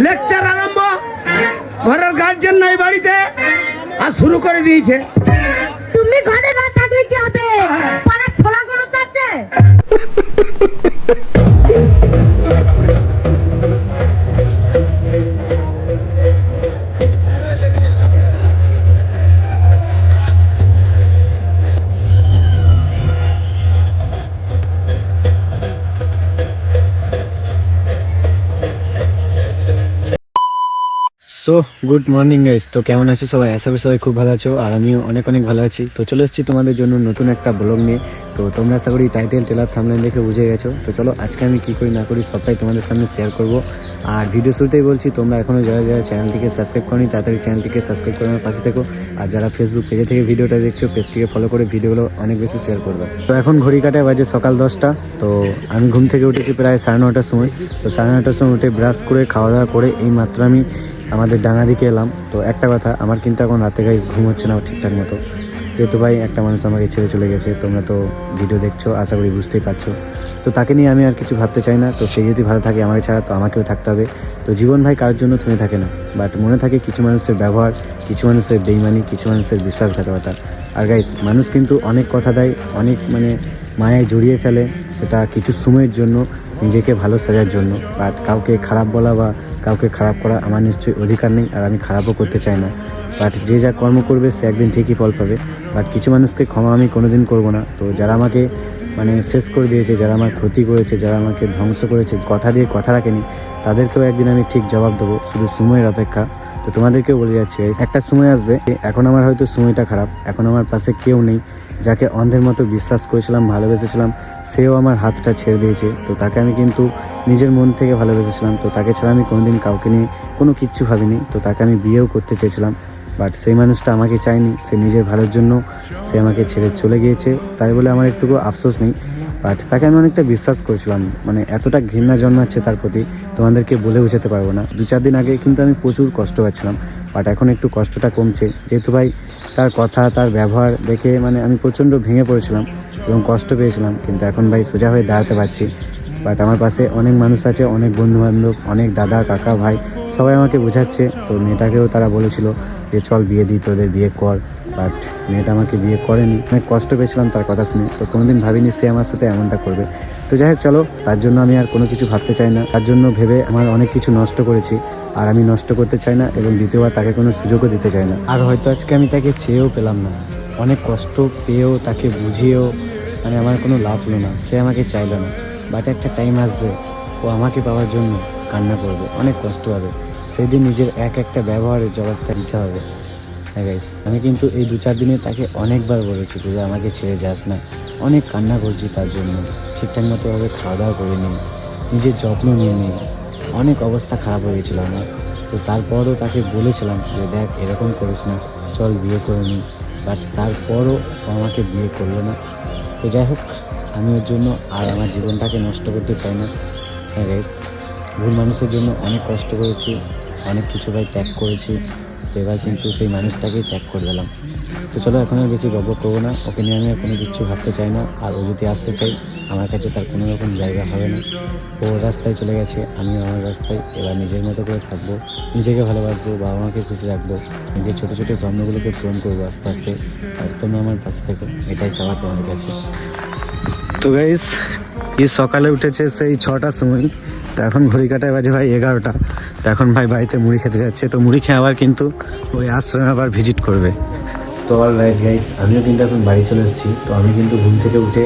Lecture আরম্ভ, ঘরের guardian নাই বাড়িতে আর শুরু করে দিয়েছে। তুমি ঘরে না থাকলে কি হবে? পাড়া খোলা করো তাতে। So good morning guys. তো কেমন আছো সবাই? আশা করি সবাই খুব ভালো আছো, আর আমিও অনেক অনেক ভালো আছি। তো চলে এসেছি তোমাদের জন্য নতুন একটা ব্লগ নিয়ে। তো তোমরা আশা করি টাইটেল টেলার থাম্বনেল দেখে বুঝে গেছো। তো চলো আজকে আমি কী করি না করি সবটাই তোমাদের সামনে শেয়ার করব। আর ভিডিও শুরুতেই বলছি, তোমরা এখনও যারা যারা চ্যানেলটিকে সাবস্ক্রাইব করনি তাড়াতাড়ি চ্যানেলটিকে সাবস্ক্রাইব করে আমার পাশে থেকো। আর যারা ফেসবুক পেজে থেকে ভিডিওটা দেখছো, পেজটিকে ফলো করে ভিডিওগুলো অনেক বেশি শেয়ার করবে। তো এখন ঘড়ি কাটায় বাজে সকাল 10টা। তো আমি ঘুম থেকে উঠেছি প্রায় 9:30টার সময়। তো 9:30টার সময় উঠে ব্রাশ করে খাওয়া দাওয়া করে এই মাত্র আমি আমাদের ডাঙা দিকে এলাম। তো একটা কথা, আমার কিন্তু এখন রাতে গাইস ঘুম হচ্ছে না ঠিকঠাক মতো, যেহেতু ভাই একটা মানুষ আমাকে ছেড়ে চলে গেছে। তোমরা তো ভিডিও দেখছো, আশা করি বুঝতেই পারছো। তো তাকে নিয়ে আমি আর কিছু ভাবতে চাই না। তো সে যদি ভালো থাকে আমাকে ছাড়া, তো আমাকেও থাকতে হবে। তো জীবন ভাই কারোর জন্য থেমে থাকে না, বাট মনে থাকে কিছু মানুষের ব্যবহার, কিছু মানুষের বেইমানি, কিছু মানুষের বিশ্বাসঘাতকতা। আর গাইস, মানুষ কিন্তু অনেক কথা দেয়, অনেক মায়ায় জড়িয়ে ফেলে, সেটা কিছু সময়ের জন্য, নিজেকে ভালো সাজার জন্য। বাট কাউকে খারাপ বলা বা কাউকে খারাপ করা আমার নিশ্চয়ই অধিকার নেই, আর আমি খারাপও করতে চাই না। বাট যে যা কর্ম করবে সে একদিন ঠিকই ফল পাবে। বাট কিছু মানুষকে ক্ষমা আমি কোনোদিন করব না। তো যারা আমাকে শেষ করে দিয়েছে, যারা আমার ক্ষতি করেছে, যারা আমাকে ধ্বংস করেছে, কথা দিয়ে কথা রাখেনি, তাদেরকেও একদিন আমি ঠিক জবাব দেবো, শুধু সময়ের অপেক্ষা। তো তোমাদেরকেও বলে যাচ্ছি, একটা সময় আসবে, এখন আমার হয়তো সময়টা খারাপ, এখন আমার পাশে কেউ নেই, যাকে অন্ধের মতো বিশ্বাস করেছিলাম, ভালোবেসেছিলাম, সেও আমার হাতটা ছেড়ে দিয়েছে। তো তাকে আমি কিন্তু নিজের মন থেকে ভালোবেসেছিলাম। তো তাকে ছাড়া আমি কোনোদিন কাউকে নিয়ে কোনো কিচ্ছু ভাবিনি। তো তাকে আমি বিয়েও করতে চেয়েছিলাম, বাট সেই মানুষটা আমাকে চায়নি। সে নিজের ভালোর জন্য সে আমাকে ছেড়ে চলে গিয়েছে, তাই বলে আমার একটুকু আফসোস নেই। বাট তাকে আমি অনেকটা বিশ্বাস করেছিলাম, এতটা ঘৃণা জন্মাচ্ছে তার প্রতি, তোমাদেরকে বলে বোঝাতে পারবো না। 2-4 দিন আগে কিন্তু আমি প্রচুর কষ্ট পাচ্ছিলাম, বাট এখন একটু কষ্টটা কমছে, যেহেতু ভাই তার কথা, তার ব্যবহার দেখে আমি প্রচণ্ড ভেঙে পড়েছিলাম এবং কষ্ট পেয়েছিলাম। কিন্তু এখন ভাই সোজা হয়ে দাঁড়াতে পারছি। বাট আমার পাশে অনেক মানুষ আছে, অনেক বন্ধুবান্ধব, অনেক দাদা, কাকা, ভাই, সবাই আমাকে বোঝাচ্ছে। তো মেয়েটাকেও তারা বলেছিল যে চল বিয়ে দিই, তোদের বিয়ে কর। বাট মেয়েটা আমাকে বিয়ে করেনি, অনেক কষ্ট পেয়েছিলাম তার কথা শুনে। তো কোনোদিন ভাবিনি সে আমার সাথে এমনটা করবে। তো যাই হোক, চলো, তার জন্য আমি আর কোনো কিছু ভাবতে চাই না। তার জন্য ভেবে আমার অনেক কিছু নষ্ট করেছি, আর আমি নষ্ট করতে চাই না, এবং দ্বিতীয়বার তাকে কোনো সুযোগও দিতে চাই না। আর হয়তো আজকে আমি তাকে চেয়েও পেলাম না, অনেক কষ্ট পেয়েও, তাকে বুঝিয়েও আমার কোনো লাভ হলো না, সে আমাকে চাইলো না। বাট একটা টাইম আসবে, ও আমাকে পাওয়ার জন্য কান্না করবে, অনেক কষ্ট হবে, সেদিন নিজের একটা ব্যবহারের জবাবটা দিতে হবে। হ্যাঁ গাইস, আমি কিন্তু এই 2-4 দিনে তাকে অনেকবার বলেছি যে আমাকে ছেড়ে যাস না, অনেক কান্না করছি তার জন্য, ঠিকঠাক মতোভাবে খাওয়া দাওয়া করে নিই, নিজের যত্ন নিয়ে নিই, অনেক অবস্থা খারাপ হয়ে গেছিলো আমার। তো তারপরও তাকে বলেছিলাম যে দেখ এরকম করিস না, চল বিয়ে করে নিই। বাট তারপরও আমাকে বিয়ে করলো না। তো যাই হোক, আমি ওর জন্য আর আমার জীবনটাকে নষ্ট করতে চাই না। হ্যাঁ গাইস, ভুল মানুষের জন্য অনেক কষ্ট করেছি, অনেক কিছু ভাই ত্যাগ করেছি। তো এবার কিন্তু সেই মানুষটাকেই ত্যাগ করে দিলাম। তো চলো, এখন আর বেশি গল্প করবো না, ওকে নিয়ে আমি আর কোনো কিছু ভাবতে চাই না। আর ও যদি আসতে চাই, আমার কাছে তার কোনো রকম জায়গা হবে না। ও রাস্তায় চলে গেছে, আমিও আমার রাস্তায়। এবার নিজের মতো করে থাকবো, নিজেকে ভালোবাসবো, বাবা মাকে খুশি রাখবো, নিজের ছোটো ছোটো স্বপ্নগুলোকে পূরণ করবো আস্তে আস্তে। আর তোমরা আমার পাশে থেকো, এটাই চাওয়া তোমাদের কাছে। তো গাইস, এই সকালে উঠেছে সেই 6টার সময়। তো এখন ঘড়ি কাটায় বাজে ভাই 11টা। তো এখন ভাই বাড়িতে মুড়ি খেতে যাচ্ছে। তো মুড়ি খেয়ে আবার কিন্তু ওই আশ্রমে আবার ভিজিট করবে। তো অলরাইট গাইস, আমিও কিন্তু এখন বাড়ি চলে এসেছি। তো আমি কিন্তু ঘুম থেকে উঠে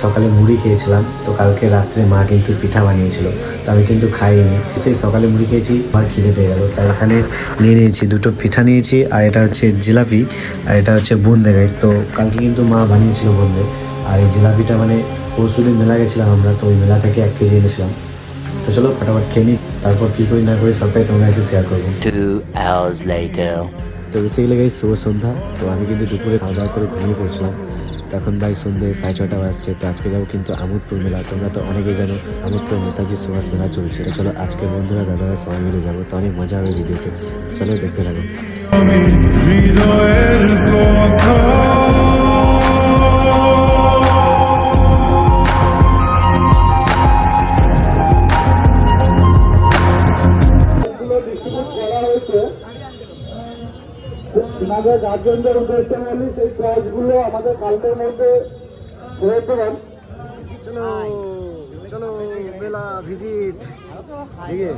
সকালে মুড়ি খেয়েছিলাম। তো কালকে রাত্রে মা কিন্তু পিঠা বানিয়েছিল, তো আমি কিন্তু খাইনি। সেই সকালে মুড়ি খেয়েছি, আমার খিদে পেয়ে গেল, তাই এখানে নিয়ে নিয়েছি 2টো পিঠা নিয়েছি, আর এটা হচ্ছে জিলাপি, আর এটা হচ্ছে বুন্দে গাইস। তো কালকে কিন্তু মা বানিয়েছিল বুন্দে, আর এই জিলাপিটা পরশুদিন মেলা গেছিলাম আমরা, তো ওই মেলা থেকে 1 কেজি এনেছিলাম। তো চলো ফটাফট খেয়ে নিই, তারপর কী করি না করি সবটাই তোমার কাছে শেয়ার করবো। 2 hours later. তো বেসিক্যালি গাইস শুভ সন্ধ্যা। তো আমি কিন্তু দুপুরে খাওয়া দাওয়া করে ঘুমিয়ে পড়ছিলাম। তখন ভাই সন্ধ্যে 6:30 বাজছে। তো আজকে যাবো কিন্তু আমোদপুর মেলা। তোমরা তো অনেকেই জানো আমোদপুর নেতাজি সুভাষ মেলা চলছে। তো চলো আজকে বন্ধুরা, দাদারা সবাই মিলে যাবো। তো অনেক মজা হবে ভিডিওতে, চলো দেখতে থাকো। আগে গার্জেনদের উদ্দেশ্যে বলি সেই প্রাইজগুলো আমাদের কালকের মধ্যে করে দেবেন। চলো চলো মেলা ভিজিট দেখে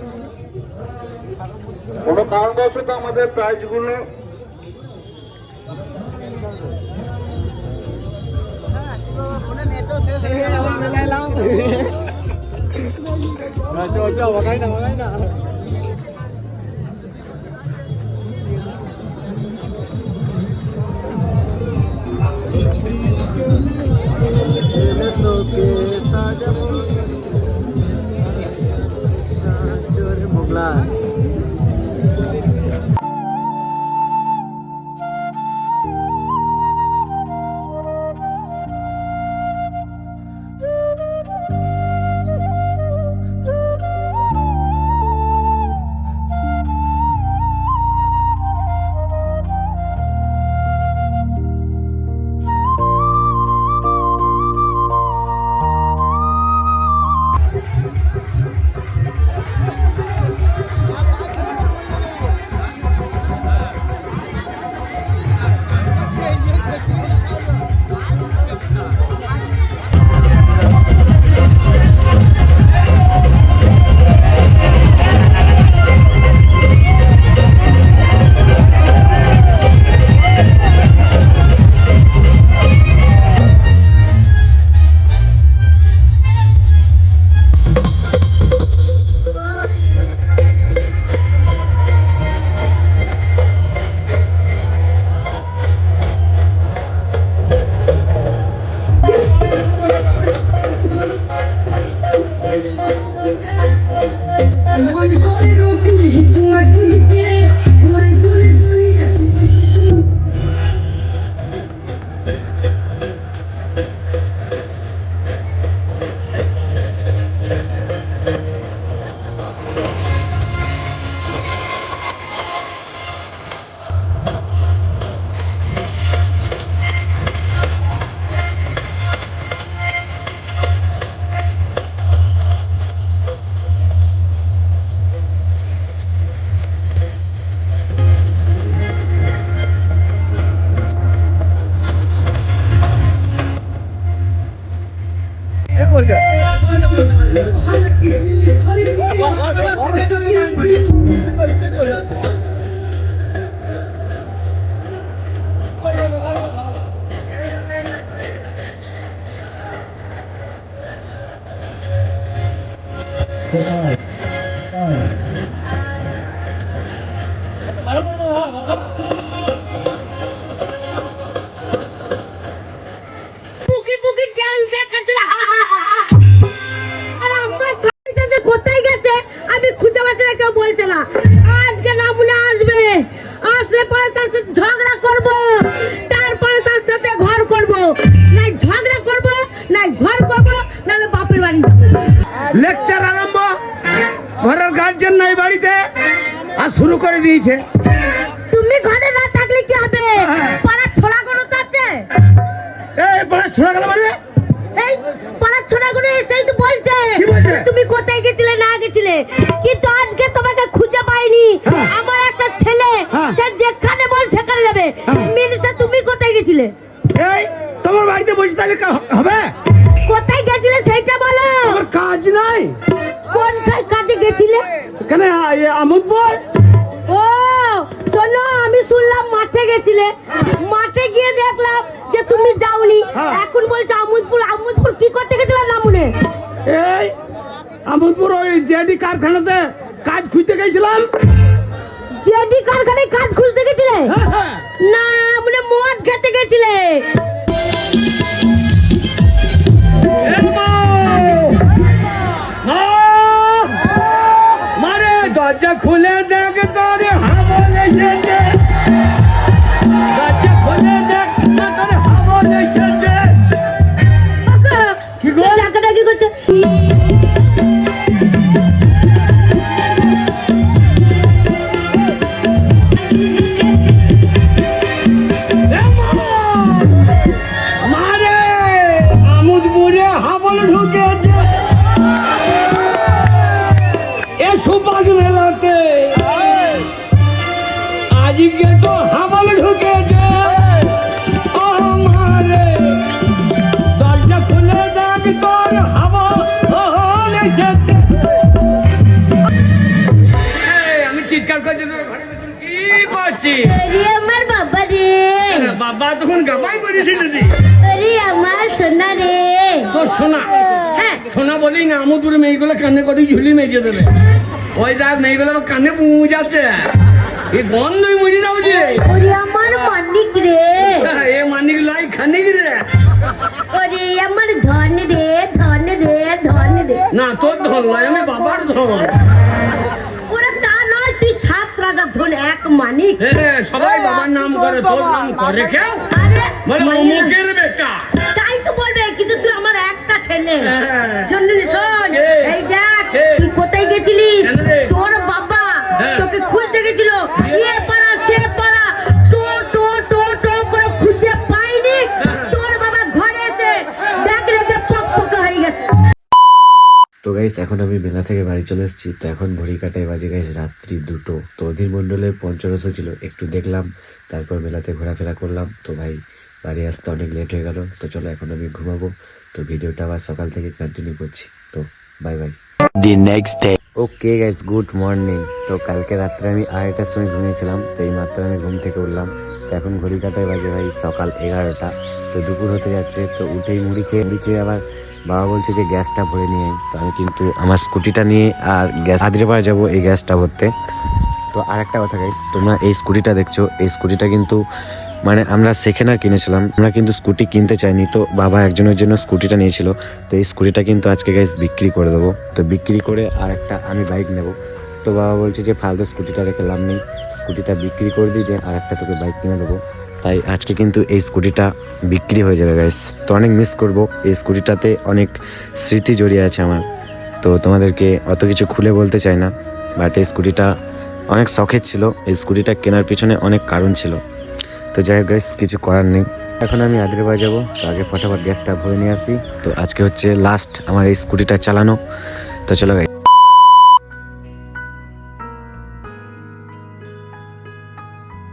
কোনো কারণবশত আমাদের প্রাইজগুলো মোগলা পুকি পুকি ডান্স করছে আর আমার সাথে যে কোথায় গেছে আমি খুঁজে পাচ্ছি না, কেউ বলছে না। আজকে নামুনা আসবে, আসলে পরে তার সাথে ঝগড়া করব, তারপরে তার সাথে ঘর করব, নাই ঝগড়া করব নাই ঘর করব, নাহলে বাপের বাড়ি যাবো। লেকচার আরম্ভ। ঘরের গার্জেন নাই বাড়িতে আর শুরু করে দিয়েছে। তুমি ঘরে না থাকলে কি হবে? পাড়ার ছোড়াগুলো তো আছে। এই পড়া ছোড়া গেল মানে এই পাড়ার ছোড়াগুলো এসেই তো বলছে কি বলছে? তুমি কোথায় গেছিলে না গেছিলে, কিন্তু আজকে তোমাকে খুঁজে পাইনি। হ্যাঁ। আমার একটা ছেলে, হ্যাঁ। সে যেখানে বল সেখানে যাবে। হ্যাঁ। মিনিসা তুমি কোথায় গেছিলে? এই তোমার বাড়িতে বসে তাহলে হবে? কোথায় গেছিলে সেইটা বলো। আমার কাজ নাই। কোন কাজে গেছিলে? এখানে আমোদপুর। ও শোনো, আমি শুনলাম মাঠে গেছিলে, মাঠে গিয়ে দেখলাম যে তুমি যাওনি। হ্যাঁ। এখন বলছো আমোদপুর। আমোদপুর কি করতে গেছিলে নামুনে? এই আমোদপুর ওই জেডি কারখানাতে কাজ খুঁজতে গেছিলাম। জেডি কারখানায় কাজ খুঁজতে গেছিলে? হ্যাঁ। না, মানে মদ খেতে গেছিলে। মারে দরজা খুলে দেখ তোর হাবল এসেছে। দরজা খুলে দেখ তোর হাবল এসেছে। কি গো? টাকাটা কি করছে? মারে আমোদপুরে হাবল ঢুকেছে। এ সুপাস মেলাতে আজকে তো হাবল ঢুকেছে। আমি চিৎকার করছি তোর ঘরের ভিতরে কি করছিস? আরে আমার বাবা রে, বাবা তখন গাবাই করেছিল দি আরে আমার সোনা রে। তোর সোনা, হ্যাঁ, সোনা বলি না আমুদুর মেয়েগুলো কানে করে ঝুলি মেজে দেবে। ওই দেখ মেয়েগুলো আমার কানে পুঁ যাচ্ছে, এই গন্ধই মরে যাবো রে। ওরে আমার মানিক রে, এ মানিক লাই খানিক রে। ওরে আমার ধন রে, ধন রে, ধন রে। না তোর ধন নয়, আমি বাবার ধন। ওরে তা নয়, তুই 7 রাজার ধন, এক মানিক। সবাই বাবার নাম করে, তোর নাম করে কেউ? আরে বলে অমুকের বেটা। তাই তো বলবে, কিন্তু তুই আমার একটা ছেলে। হ্যাঁ। শুনলি শোন, কে? এই দেখ কে? তুই কোথায় গেছিলিস? কেন রে? তোর বাবা হ্যাঁ। তোকে খুঁজতে গেছিল, এ পাড়া সে পাড়া, টো টো টো টো করে খুঁজে পাইনি। হ্যাঁ। তোর বাবা ঘরে এসে ব্যাগ রেখে পক হয়ে গেছে। তো গাইস এখন আমি মেলা থেকে বাড়ি চলে এসেছি। তো এখন ঘড়ি কাটায় বাজে গাইস রাত্রি 2টো। তো অধীর মণ্ডলের পঞ্চরসও ছিল, একটু দেখলাম, তারপর মেলাতে ঘোরাফেরা করলাম। তো ভাই বাড়ি আসতে অনেক লেট হয়ে গেল। তো চলো এখন আমি ঘুমাবো। তো ভিডিওটা আবার সকাল থেকে কন্টিনিউ করছি। তো bye bye. The next day. Okay guys, good morning. তো কালকে রাত্রে আমি 2:30টার সময় ঘুমিয়েছিলাম। তো এই মাত্র আমি ঘুম থেকে উঠলাম। তো এখন ঘড়ি কাটায় বাজে ভাই সকাল 11টা। তো দুপুর হতে যাচ্ছে। তো উঠেই মুড়ি খেয়ে আবার বাবা বলছে যে গ্যাসটা ভরে নিয়ে আয়। তো আমি কিন্তু আমার স্কুটিটা নিয়ে আর গ্যাস আদিরপাড়া যাবো এই গ্যাসটা ভরতে। তো আর একটা কথা গাইস, তোমরা এই স্কুটিটা দেখছো, এই স্কুটিটা কিন্তু মানে আমরা সেকেন্ড হ্যান্ড কিনেছিলাম, আমরা কিন্তু স্কুটি কিনতে চাইনি। তো বাবা একজনের জন্য স্কুটিটা নিয়েছিল। তো এই স্কুটিটা কিন্তু আজকে গাইস বিক্রি করে দেবো। তো বিক্রি করে আর একটা আমি বাইক নেব। তো বাবা বলছে যে ফালতু স্কুটিটা রেখে লাভ নেই, স্কুটিটা বিক্রি করে দিয়ে আর একটা তোকে বাইক কিনে দেবো। তাই আজকে কিন্তু এই স্কুটিটা বিক্রি হয়ে যাবে গাইস। তো অনেক মিস করব, এই স্কুটিটাতে অনেক স্মৃতি জড়িয়ে আছে আমার। তো তোমাদেরকে অত কিছু খুলে বলতে চাই না, বাট এই স্কুটিটা অনেক শখের ছিল। এই স্কুটিটা কেনার পিছনে অনেক কারণ ছিল। তো যাই হোক গাইস, কিছু করার নেই। এখন আমি আদিরপাড়া যাবো। তো আগে ফটাফট গ্যাসটা ভরে নিয়ে আসি। তো আজকে হচ্ছে লাস্ট আমার এই স্কুটিটা চালানো। তো চলো গাইস।